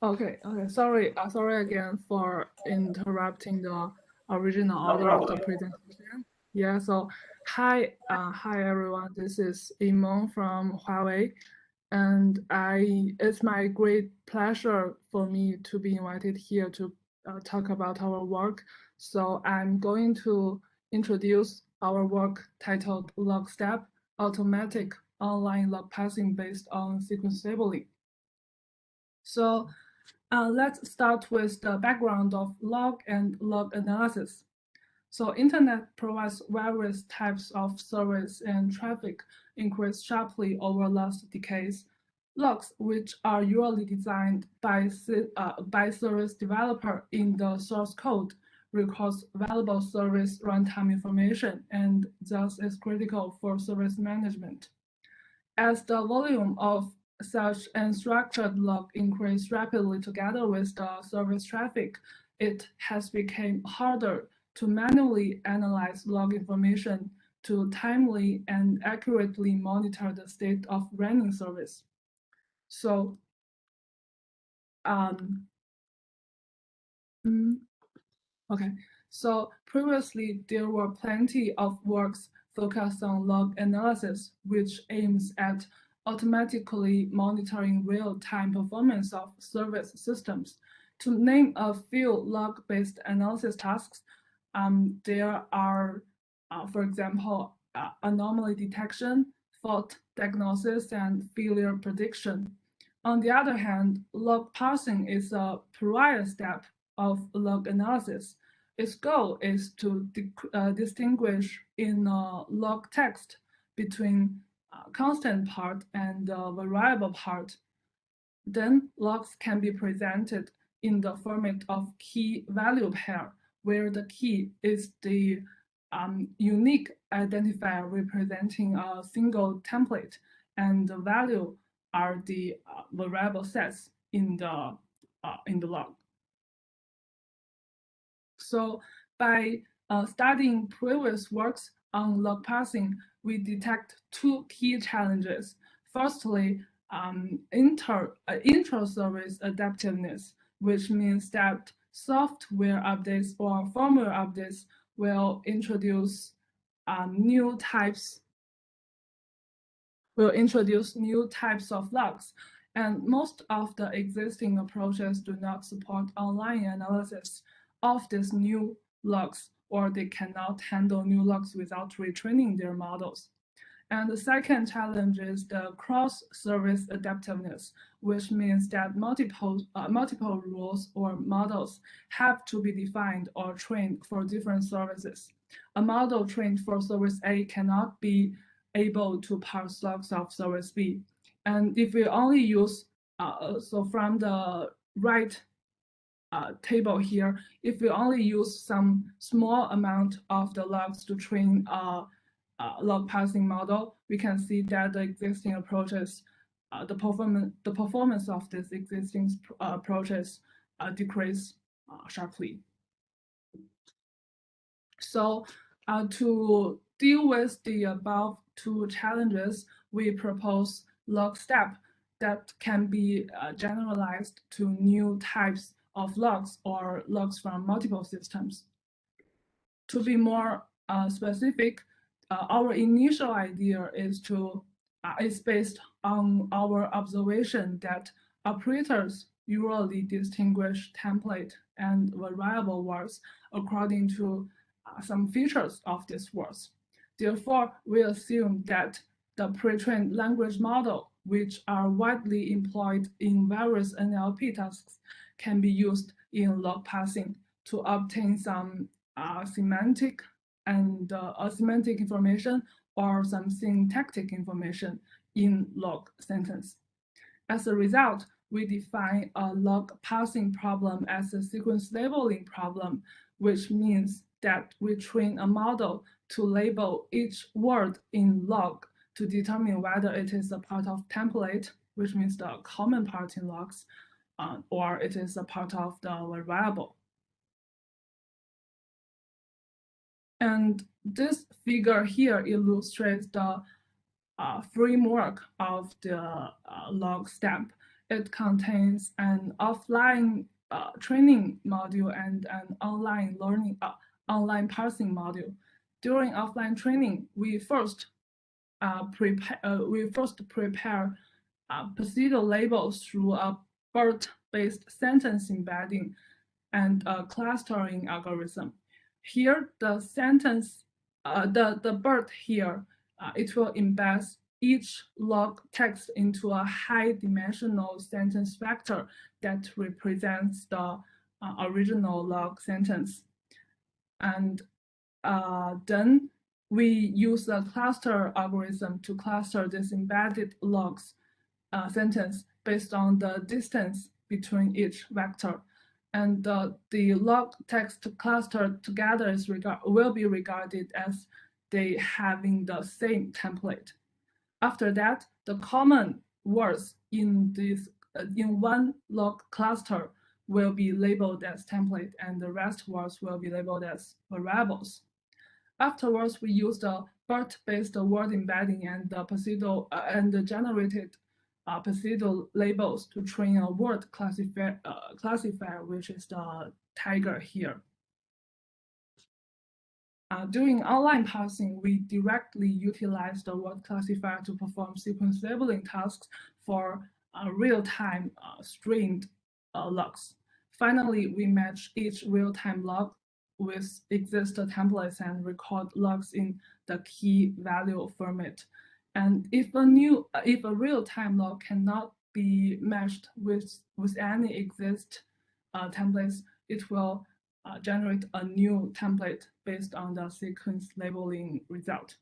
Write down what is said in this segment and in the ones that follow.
Okay. Sorry again for interrupting the original order of the presentation. Yeah. So, hi everyone. This is Imon from Huawei, and it's my great pleasure for me to be invited here to talk about our work. So I'm going to introduce our work titled LogStep: Automatic Online Log Parsing Based on Sequence Labeling. So let's start with the background of log and log analysis. So internet provides various types of service, and traffic increased sharply over last decades. Logs, which are usually designed by service developer in the source code, records valuable service runtime information and thus is critical for service management. As the volume of such unstructured log increased rapidly together with the service traffic, it has become harder to manually analyze log information to timely and accurately monitor the state of running service. So, um, okay. So previously, there were plenty of works focused on log analysis, which aims at automatically monitoring real-time performance of service systems. To name a few log-based analysis tasks, there are, for example, anomaly detection, fault diagnosis, and failure prediction. On the other hand, log parsing is a prior step of log analysis. Its goal is to distinguish in log text between constant part and variable part. Then logs can be presented in the format of key value pair, where the key is the unique identifier representing a single template, and the value are the variable sets in the log. So by studying previous works on log parsing, we detect two key challenges. Firstly, intra-service adaptiveness, which means that software updates or firmware updates will introduce new types of logs. And most of the existing approaches do not support online analysis of these new logs, or they cannot handle new logs without retraining their models. And the second challenge is the cross-service adaptiveness, which means that multiple rules or models have to be defined or trained for different services. A model trained for service A cannot be able to parse logs of service B. And if we only use, so from the right table here, if we only use some small amount of the logs to train a log parsing model, we can see that the existing approaches, the performance of these existing approaches decrease sharply. So to deal with the above two challenges, we propose LogStep that can be generalized to new types of logs or logs from multiple systems. To be more specific, our initial idea is based on our observation that operators usually distinguish template and variable words according to some features of these words. Therefore, we assume that the pre-trained language model, which are widely employed in various NLP tasks, can be used in log parsing to obtain some semantic information or some syntactic information in log sentence. As a result, we define a log parsing problem as a sequence labeling problem, which means that we train a model to label each word in log to determine whether it is a part of template, which means the common part in logs, or it is a part of the variable. And this figure here illustrates the framework of the LogStamp. It contains an offline training module and an online parsing module. During offline training, we first prepare procedural labels through a BERT-based sentence embedding and a clustering algorithm. Here, the sentence, the BERT here, it will embed each log text into a high-dimensional sentence vector that represents the original log sentence. And then we use the cluster algorithm to cluster this embedded logs sentence based on the distance between each vector. And the log text cluster together will be regarded as they having the same template. After that, the common words in one log cluster will be labeled as template, and the rest words will be labeled as variables. Afterwards, we use the BERT-based word embedding and the generated procedural labels to train a word classifier, which is the tiger here. During online parsing, we directly utilize the word classifier to perform sequence labeling tasks for real-time stringed logs. Finally, we match each real-time log with existing templates and record logs in the key value format. And if a real-time log cannot be matched with any exist templates, it will generate a new template based on the sequence labeling result.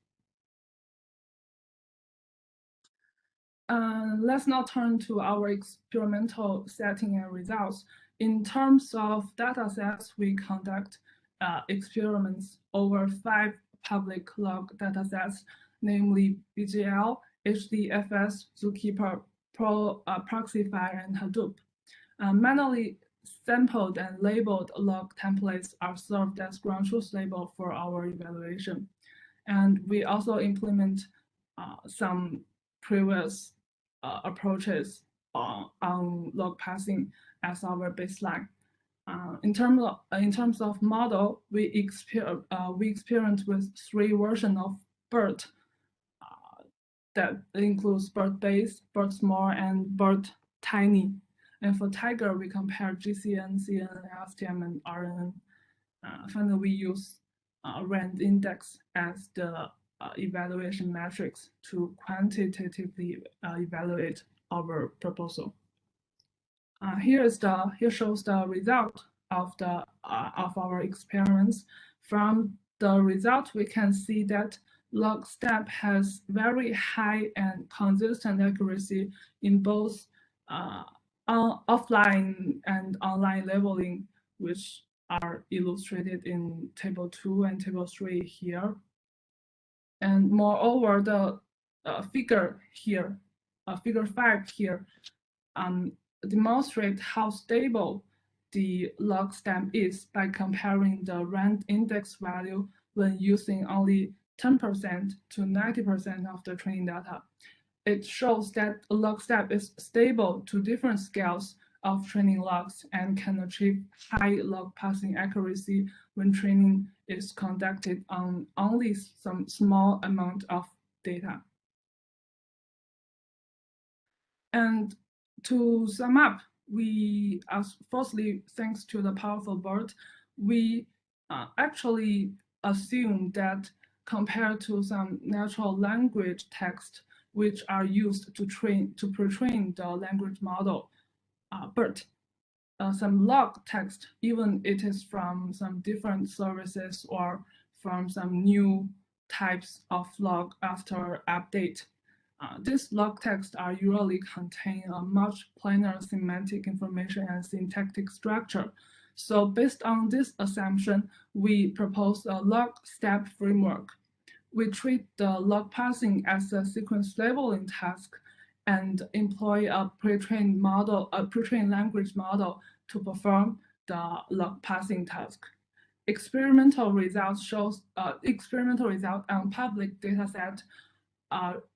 Let's now turn to our experimental setting and results. In terms of data sets, we conduct experiments over 5 public log data sets, namely BGL, HDFS, Zookeeper, Proxify, and Hadoop. Manually sampled and labeled log templates are served as ground truth label for our evaluation. And we also implement some previous approaches on log parsing as our baseline. In terms of model, we experiment with 3 versions of BERT that includes BERT base, BERT small, and BERT tiny. And for tiger, we compare GCN, CNN, LogStamp, and RNN. Finally, we use rand index as the evaluation metrics to quantitatively evaluate our proposal. Here shows the result of our experiments. From the result, we can see that LogStamp has very high and consistent accuracy in both offline and online labeling, which are illustrated in Table 2 and Table 3 here. And moreover, the figure here, Figure 5 here, demonstrate how stable the LogStamp is by comparing the rand index value when using only 10% to 90% of the training data. It shows that LogStamp is stable to different scales of training logs and can achieve high log parsing accuracy when training is conducted on only some small amount of data. And to sum up, we, firstly, thanks to the powerful BERT, we actually assume that compared to some natural language text, which are used to pre-train the language model, BERT, some log text, even it is from some different services or from some new types of log after update. These log texts are usually contain a much plainer semantic information and syntactic structure. So based on this assumption, we propose a LogStamp framework. We treat the log parsing as a sequence labeling task and employ a pre-trained language model to perform the log parsing task. Experimental results on public dataset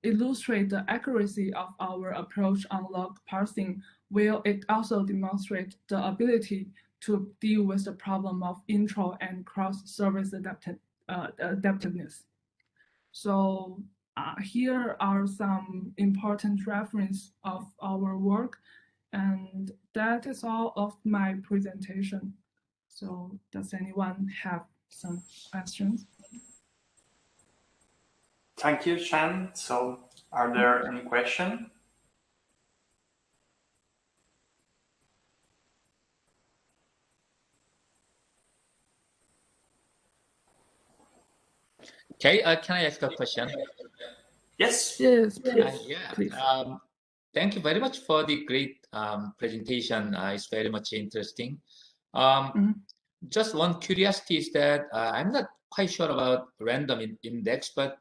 illustrate the accuracy of our approach on log parsing it also demonstrate the ability to deal with the problem of intro and cross-service adaptiveness. So here are some important references of our work, and that is all of my presentation. So does anyone have some questions? Thank you, Shan. So are there any questions? Okay, can I ask a question? Yes. Yes, please. Yeah. Please. Thank you very much for the great presentation. It's very much interesting. Just one curiosity is that I'm not quite sure about random index, but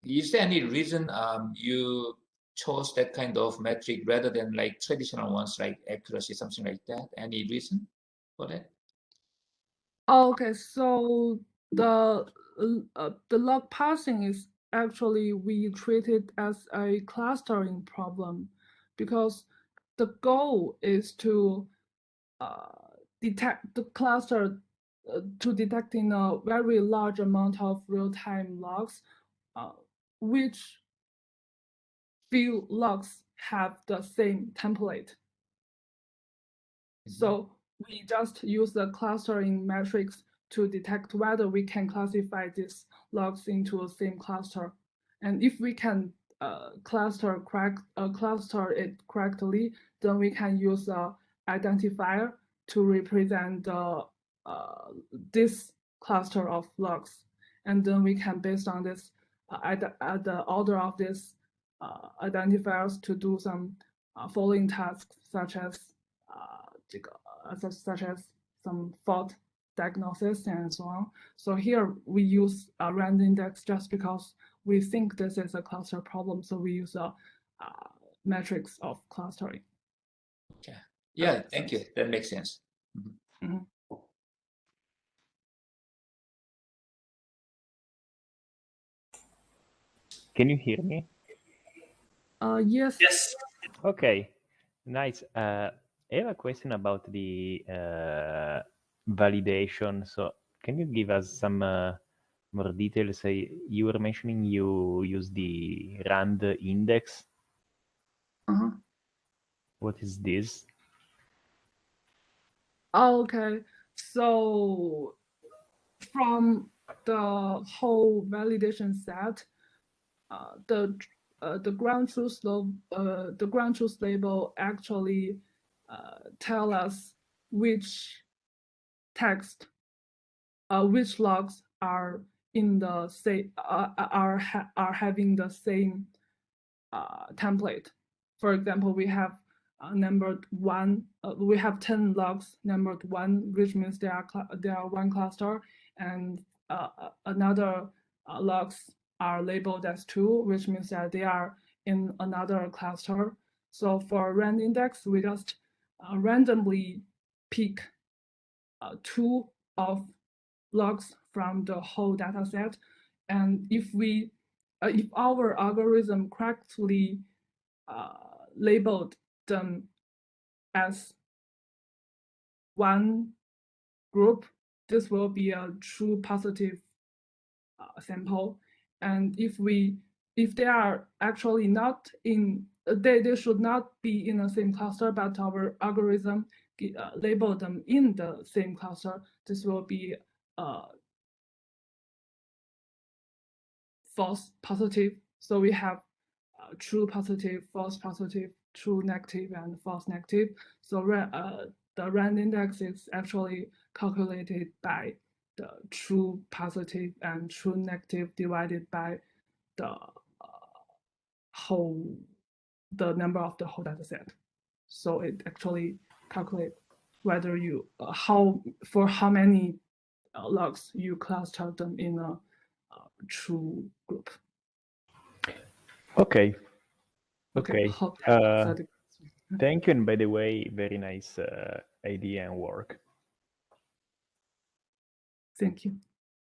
is there any reason you chose that kind of metric rather than like traditional ones like accuracy, something like that? Any reason for that? Okay, so the log parsing is actually we treat it as a clustering problem, because the goal is to detect the cluster to detecting a very large amount of real-time logs, which few logs have the same template. So we just use the clustering metrics to detect whether we can classify these logs into the same cluster. And if we can cluster it correctly, then we can use an identifier to represent this cluster of logs. And then we can, based on this, at the order of these identifiers, to do some following tasks, such as some fault diagnosis and so on. So here we use a random index just because we think this is a cluster problem. So we use a matrix of clustering. Okay. Yeah, thank you. That makes sense. Can you hear me? Yes. Yes. Okay, nice. I have a question about the validation. So can you give us some more details? You were mentioning you use the RAND index. What is this? Okay, so from the whole validation set, the ground truth label actually tell us which text, which logs are in the same are having the same template. For example, we have numbered 1. We have 10 logs numbered 1, which means they are one cluster, and another logs are labeled as 2, which means that they are in another cluster. So for rand index, we just randomly pick 2 of logs from the whole data set. And if our algorithm correctly labeled them as one group, this will be a true positive sample. And if they are actually not in, they should not be in the same cluster, but our algorithm label them in the same cluster, this will be false positive. So we have true positive, false positive, true negative, and false negative. So the rand index is actually calculated by the true positive and true negative divided by the number of the whole data set. So it actually calculates whether you for how many logs you cluster them in a true group. Okay. Thank you. And by the way, very nice idea and work. Thank you.